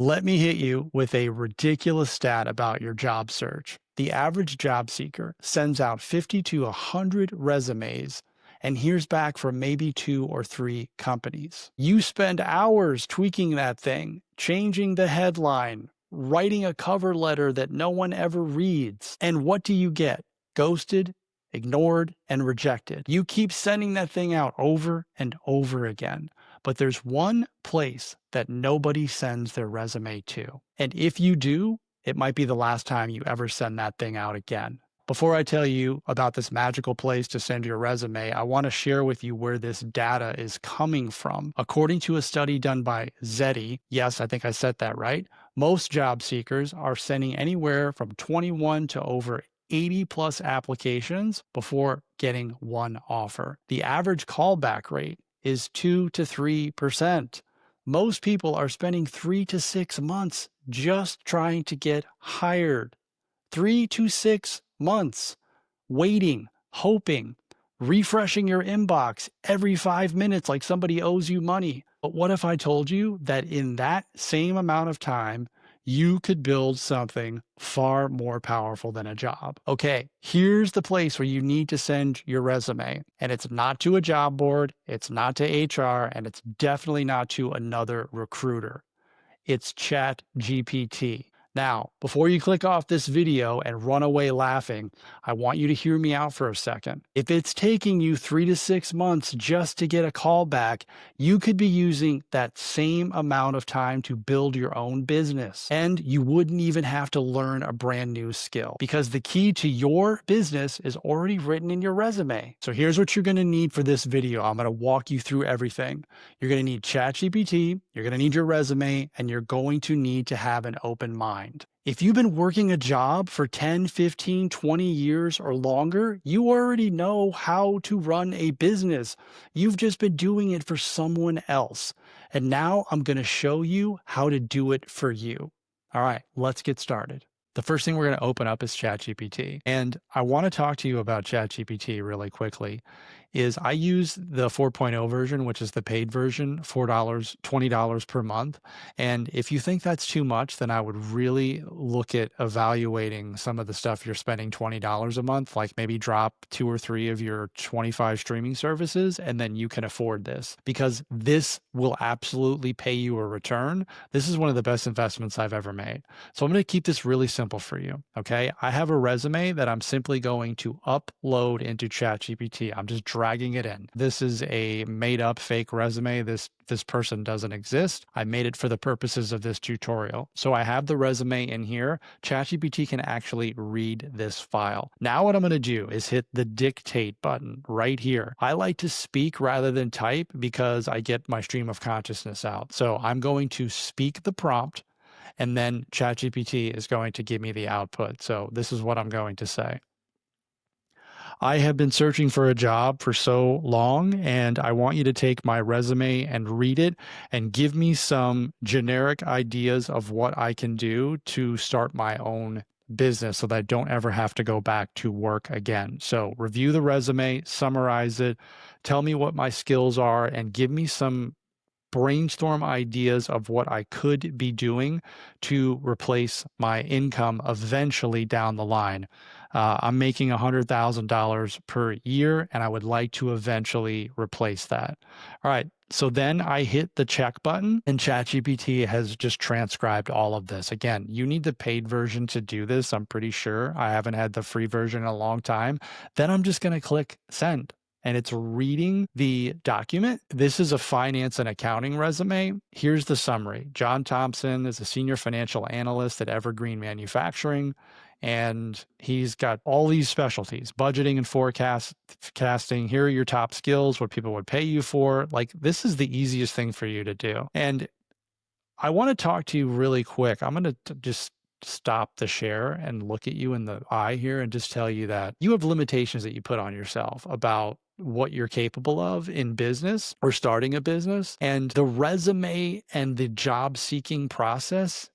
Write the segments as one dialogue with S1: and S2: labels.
S1: Let me hit you with a ridiculous stat about your job search. The average job seeker sends out 50 to 100 resumes and hears back from maybe 2 or 3 companies. You spend hours tweaking that thing, changing the headline, writing a cover letter that no one ever reads. And what do you get? Ghosted, ignored, and rejected. You keep sending that thing out over and over again. But there's one place that nobody sends their resume to. And if you do, it might be the last time you ever send that thing out again. Before I tell you about this magical place to send your resume, I want to share with you where this data is coming from. According to a study done by Zeti, yes, I think I said that right, most job seekers are sending anywhere from 21 to over 80 plus applications before getting one offer. The average callback rate is 2 to 3%. Most people are spending 3 to 6 months just trying to get hired. 3 to 6 months waiting, hoping, refreshing your inbox every 5 minutes like somebody owes you money. But what if I told you that in that same amount of time, you could build something far more powerful than a job? Okay, here's the place where you need to send your resume. And it's not to a job board, it's not to HR, and it's definitely not to another recruiter. It's Chat GPT. Now, before you click off this video and run away laughing, I want you to hear me out for a second. If it's taking you 3 to 6 months just to get a call back, you could be using that same amount of time to build your own business. And you wouldn't even have to learn a brand new skill because the key to your business is already written in your resume. So here's what you're going to need for this video. I'm going to walk you through everything. You're going to need ChatGPT, you're going to need your resume, and you're going to need to have an open mind. If you've been working a job for 10, 15, 20 years or longer, you already know how to run a business. You've just been doing it for someone else. And now I'm going to show you how to do it for you. All right, let's get started. The first thing we're going to open up is ChatGPT. And I want to talk to you about ChatGPT really quickly. I use the 4.0 version, which is the paid version, $4, $20 per month. And if you think that's too much, then I would really look at evaluating some of the stuff you're spending $20 a month, like maybe drop 2 or 3 of your 25 streaming services, and then you can afford this because this will absolutely pay you a return. This is one of the best investments I've ever made. So I'm going to keep this really simple for you. Okay. I have a resume that I'm simply going to upload into ChatGPT. I'm just dragging it in. This is a made up fake resume. This person doesn't exist. I made it for the purposes of this tutorial. So I have the resume in here. ChatGPT can actually read this file. Now what I'm going to do is hit the dictate button right here. I like to speak rather than type because I get my stream of consciousness out. So I'm going to speak the prompt and then ChatGPT is going to give me the output. So this is what I'm going to say. I have been searching for a job for so long, and I want you to take my resume and read it and give me some generic ideas of what I can do to start my own business so that I don't ever have to go back to work again. So review the resume, summarize it, tell me what my skills are, and give me some brainstorm ideas of what I could be doing to replace my income eventually down the line. I'm making $100,000 per year, and I would like to eventually replace that. All right. So then I hit the check button, and ChatGPT has just transcribed all of this. Again, you need the paid version to do this. I'm pretty sure. I haven't had the free version in a long time. Then I'm just going to click send. And it's reading the document. This is a finance and accounting resume. Here's the summary. John Thompson is a senior financial analyst at Evergreen Manufacturing, and he's got all these specialties, budgeting and forecasting. Here are your top skills, what people would pay you for. Like, this is the easiest thing for you to do. And I want to talk to you really quick. I'm going to just stop the share and look at you in the eye here and just tell you that you have limitations that you put on yourself about what you're capable of in business or starting a business. And the resume and the job seeking process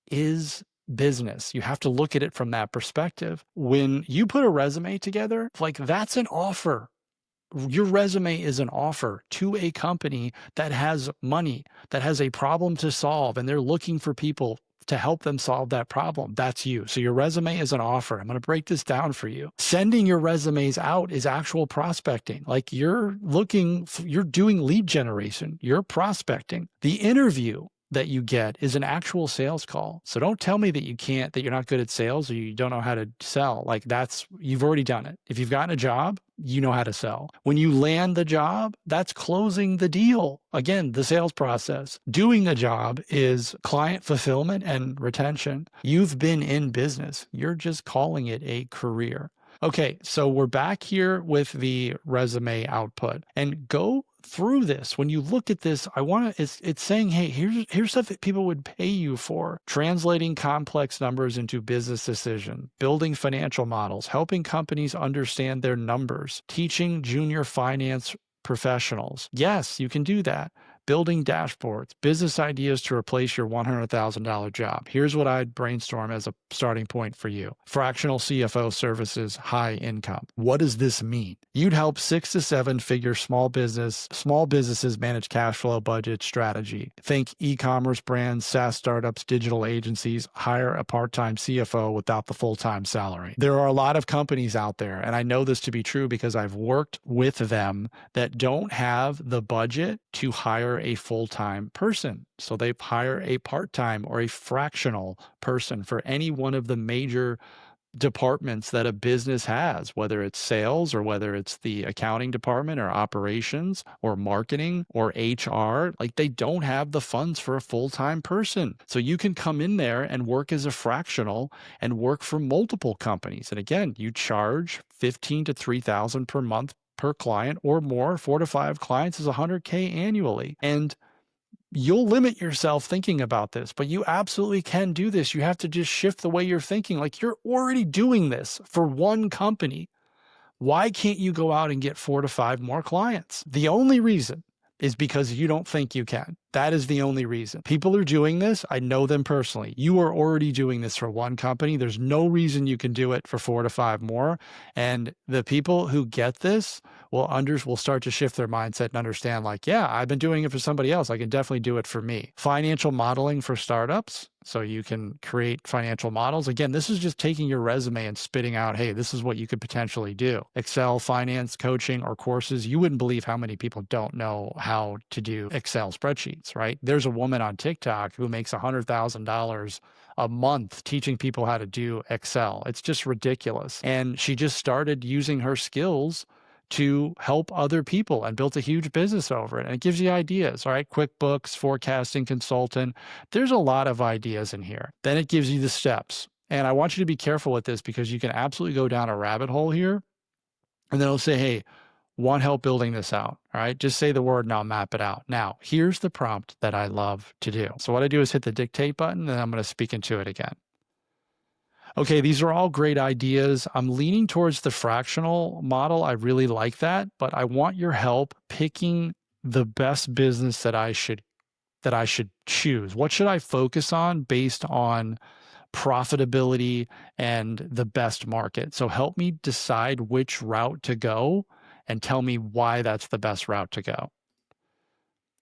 S1: is business. You have to look at it from that perspective. When you put a resume together, like, that's an offer. Your resume is an offer to a company that has money, that has a problem to solve, and they're looking for people to help them solve that problem. That's you. So your resume is an offer. I'm going to break this down for you. Sending your resumes out is actual prospecting. Like you're doing lead generation, you're prospecting. The interview that you get is an actual sales call. So don't tell me that you're not good at sales or you don't know how to sell. Like you've already done it. If you've gotten a job, you know how to sell. When you land the job, that's closing the deal. Again, the sales process. Doing the job is client fulfillment and retention. You've been in business. You're just calling it a career. Okay, so we're back here with the resume output, and go through this. When you look at this, it's saying, hey, here's stuff that people would pay you for. Translating complex numbers into business decision, building financial models, helping companies understand their numbers, teaching junior finance professionals. Yes, you can do that. Building dashboards, business ideas to replace your $100,000 job. Here's what I'd brainstorm as a starting point for you. Fractional CFO services, high income. What does this mean? You'd help 6 to 7 figure small businesses manage cash flow, budget, strategy. Think e-commerce brands, SaaS startups, digital agencies. Hire a part-time CFO without the full-time salary. There are a lot of companies out there, and I know this to be true because I've worked with them, that don't have the budget to hire a full-time person. So they hire a part-time or a fractional person for any one of the major departments that a business has, whether it's sales or whether it's the accounting department or operations or marketing or HR. Like, they don't have the funds for a full-time person. So you can come in there and work as a fractional and work for multiple companies. And again, you charge $15,000 to $3,000 per month per client or more. 4 to 5 clients is $100K annually. And you'll limit yourself thinking about this, but you absolutely can do this. You have to just shift the way you're thinking. Like, you're already doing this for one company. Why can't you go out and get 4 to 5 more clients? The only reason is because you don't think you can. That is the only reason. People are doing this. I know them personally. You are already doing this for one company. There's no reason you can do it for 4 to 5 more. And the people who get this will start to shift their mindset and understand, like, yeah, I've been doing it for somebody else. I can definitely do it for me. Financial modeling for startups. So you can create financial models. Again, this is just taking your resume and spitting out, hey, this is what you could potentially do. Excel, finance, coaching, or courses. You wouldn't believe how many people don't know how to do Excel spreadsheets, right? There's a woman on TikTok who makes $100,000 a month teaching people how to do Excel. It's just ridiculous. And she just started using her skills to help other people and built a huge business over it. And it gives you ideas, all right? QuickBooks, forecasting consultant. There's a lot of ideas in here. Then it gives you the steps. And I want you to be careful with this because you can absolutely go down a rabbit hole here. And then it'll say, hey, want help building this out, all right? Just say the word and I'll map it out. Now, here's the prompt that I love to do. So what I do is hit the dictate button, and I'm going to speak into it again. Okay, these are all great ideas. I'm leaning towards the fractional model. I really like that, but I want your help picking the best business that I should choose. What should I focus on based on profitability and the best market? So help me decide which route to go and tell me why that's the best route to go.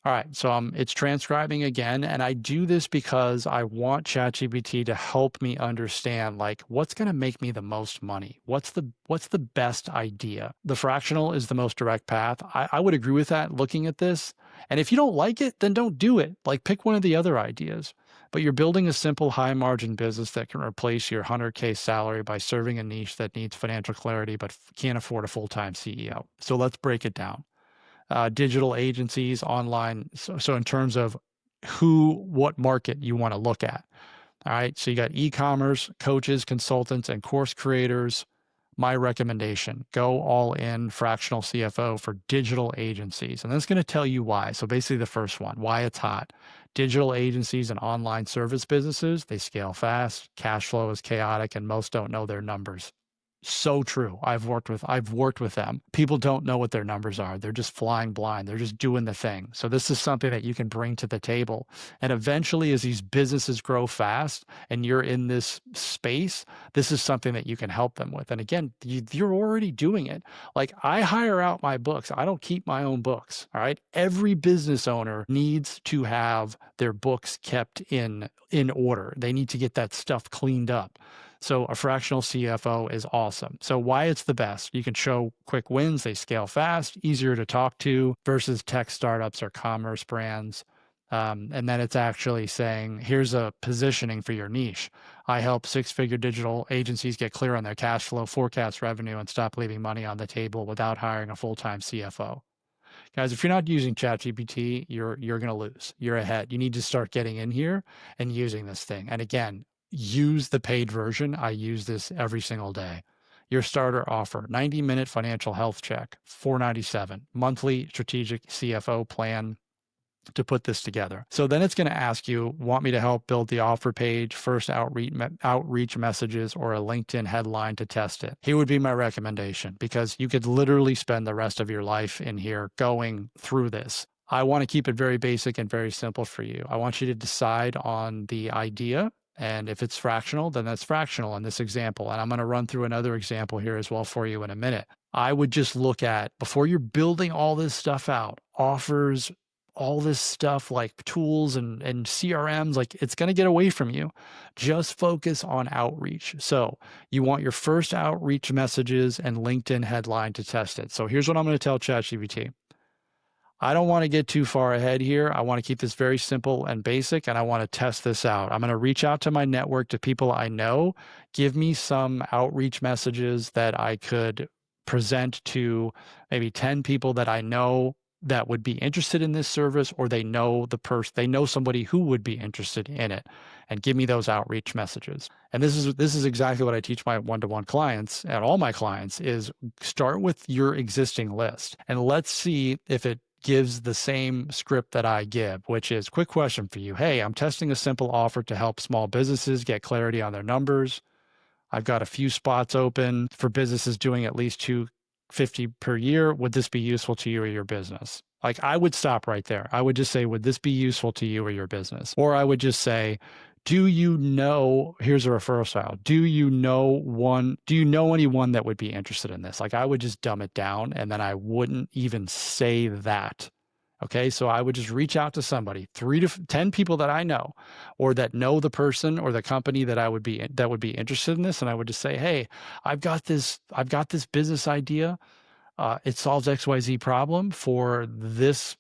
S1: All right, so it's transcribing again, and I do this because I want ChatGPT to help me understand, like, what's going to make me the most money? What's the best idea? The fractional is the most direct path. I would agree with that looking at this. And if you don't like it, then don't do it. Like, pick one of the other ideas. But you're building a simple high margin business that can replace your 100K salary by serving a niche that needs financial clarity but can't afford a full-time CEO. So let's break it down. Digital agencies, online. So in terms of what market you want to look at. All right. So you got e-commerce, coaches, consultants, and course creators. My recommendation, go all in fractional CFO for digital agencies. And that's going to tell you why. So basically the first one, why it's hot. Digital agencies and online service businesses, they scale fast. Cash flow is chaotic and most don't know their numbers. So true. I've worked with them. People don't know what their numbers are. They're just flying blind. They're just doing the thing. So this is something that you can bring to the table. And eventually, as these businesses grow fast and you're in this space, this is something that you can help them with. And again, you're already doing it. Like, I hire out my books. I don't keep my own books. All right. Every business owner needs to have their books kept in order. They need to get that stuff cleaned up. So a fractional CFO is awesome. So why it's the best? You can show quick wins. They scale fast, easier to talk to versus tech startups or commerce brands. And then it's actually saying, here's a positioning for your niche. I help six-figure digital agencies get clear on their cash flow, forecast revenue, and stop leaving money on the table without hiring a full-time CFO. Guys, if you're not using ChatGPT, you're going to lose. You're ahead. You need to start getting in here and using this thing. And again, use the paid version. I use this every single day. Your starter offer, 90-minute financial health check, $497. Monthly strategic CFO plan to put this together. So then it's going to ask you, want me to help build the offer page, first outreach messages, or a LinkedIn headline to test it? Here would be my recommendation, because you could literally spend the rest of your life in here going through this. I want to keep it very basic and very simple for you. I want you to decide on the idea. And if it's fractional, then that's fractional in this example. And I'm going to run through another example here as well for you in a minute. I would just look at, before you're building all this stuff out, offers, all this stuff like tools and CRMs, like, it's going to get away from you. Just focus on outreach. So you want your first outreach messages and LinkedIn headline to test it. So here's what I'm going to tell ChatGPT. I don't want to get too far ahead here. I want to keep this very simple and basic, and I want to test this out. I'm going to reach out to my network, to people I know. Give me some outreach messages that I could present to maybe 10 people that I know that would be interested in this service, or they know they know somebody who would be interested in it, and give me those outreach messages. And this is exactly what I teach my one-to-one clients and all my clients, is start with your existing list and let's see if it gives the same script that I give, which is, quick question for you. Hey, I'm testing a simple offer to help small businesses get clarity on their numbers. I've got a few spots open for businesses doing at least $250 per year. Would this be useful to you or your business? Like, I would stop right there. I would just say, would this be useful to you or your business? Or I would just say, here's a referral style. Do you know anyone that would be interested in this? Like, I would just dumb it down, and then I wouldn't even say that. Okay. So I would just reach out to somebody, 3 to 10 people that I know, or that know the person or the company that would be interested in this. And I would just say, hey, I've got this business idea. It solves XYZ problem for this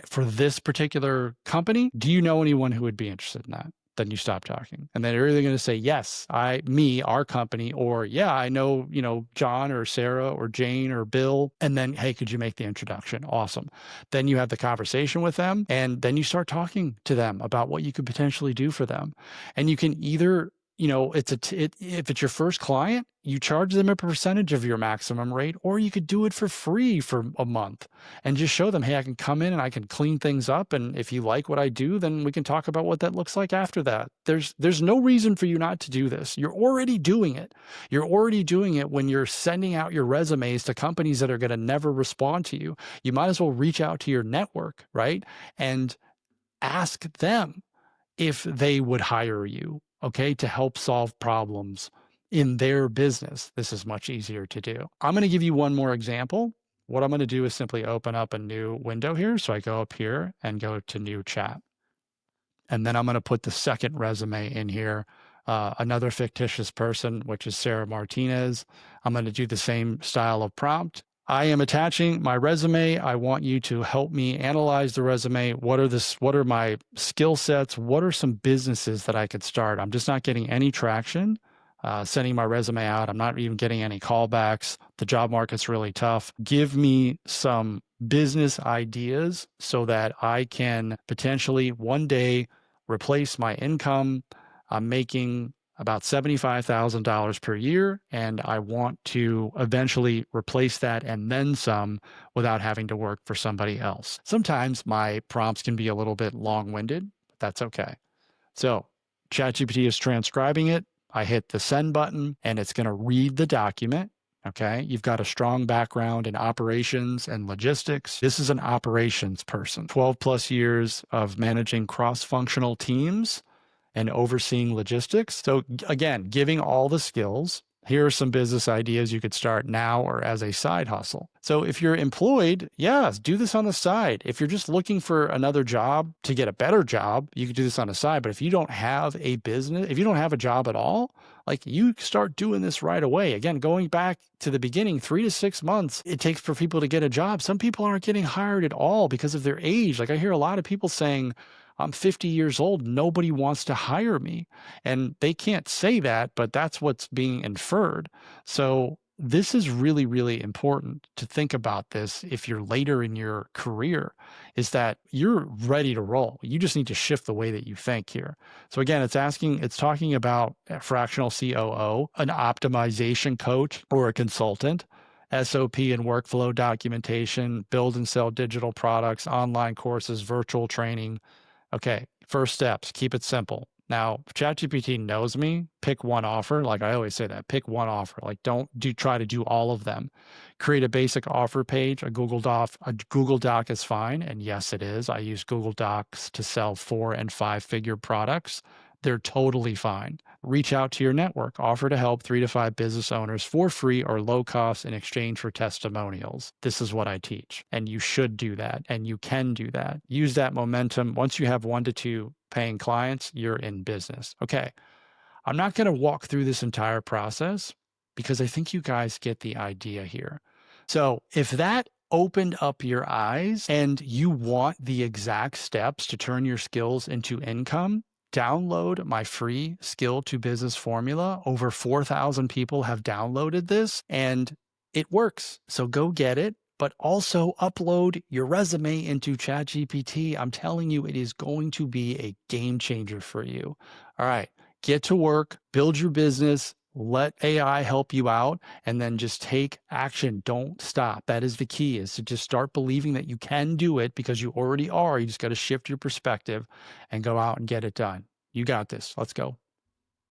S1: particular company. Do you know anyone who would be interested in that? Then you stop talking. And then they're either going to say, yes, our company, or yeah, I know, John or Sarah or Jane or Bill. And then, hey, could you make the introduction? Awesome. Then you have the conversation with them, and then you start talking to them about what you could potentially do for them. And you can either, if it's your first client, you charge them a percentage of your maximum rate, or you could do it for free for a month and just show them, hey, I can come in and I can clean things up. And if you like what I do, then we can talk about what that looks like after that. There's no reason for you not to do this. You're already doing it. You're already doing it when you're sending out your resumes to companies that are going to never respond to you. You might as well reach out to your network, right? And ask them if they would hire you, okay, to help solve problems in their business. This is much easier to do. I'm going to give you one more example. What I'm going to do is simply open up a new window here. So I go up here and go to new chat. And then I'm going to put the second resume in here, another fictitious person, which is Sarah Martinez. I'm going to do the same style of prompt. I am attaching my resume. I want you to help me analyze the resume. What are my skill sets? What are some businesses that I could start? I'm just not getting any traction sending my resume out. I'm not even getting any callbacks. The job market's really tough. Give me some business ideas so that I can potentially one day replace my income. I'm making about $75,000 per year, and I want to eventually replace that and then some without having to work for somebody else. Sometimes my prompts can be a little bit long-winded, but that's okay. So ChatGPT is transcribing it. I hit the send button and it's going to read the document. Okay. You've got a strong background in operations and logistics. This is an operations person, 12 plus years of managing cross-functional teams and overseeing logistics. So again, giving all the skills. Here are some business ideas you could start now or as a side hustle. So if you're employed, yeah, do this on the side. If you're just looking for another job to get a better job, you could do this on the side. But if you don't have a business, if you don't have a job at all, like you start doing this right away. Again, going back to the beginning, 3 to 6 months it takes for people to get a job. Some people aren't getting hired at all because of their age. Like I hear a lot of people saying, I'm 50 years old, nobody wants to hire me. And they can't say that, but that's what's being inferred. So this is really, really important to think about this if you're later in your career, is that you're ready to roll. You just need to shift the way that you think here. So again, it's talking about a fractional COO, an optimization coach or a consultant, SOP and workflow documentation, build and sell digital products, online courses, virtual training. Okay, first steps, keep it simple. Now, ChatGPT knows me. Pick one offer. Like I always say that, pick one offer. Like don't try to do all of them. Create a basic offer page. A Google Doc is fine. And yes, it is. I use Google Docs to sell 4 and 5 figure products. They're totally fine. Reach out to your network. Offer to help 3 to 5 business owners for free or low cost in exchange for testimonials. This is what I teach. And you should do that. And you can do that. Use that momentum. Once you have 1 to 2 paying clients, you're in business. Okay. I'm not going to walk through this entire process because I think you guys get the idea here. So if that opened up your eyes and you want the exact steps to turn your skills into income, download my free skill to business formula. Over 4,000 people have downloaded this and it works. So go get it, but also upload your resume into ChatGPT. I'm telling you, it is going to be a game changer for you. All right, get to work, build your business, let AI help you out, and then just take action. Don't stop. That is the key, is to just start believing that you can do it because you already are. You just got to shift your perspective and go out and get it done. You got this. Let's go.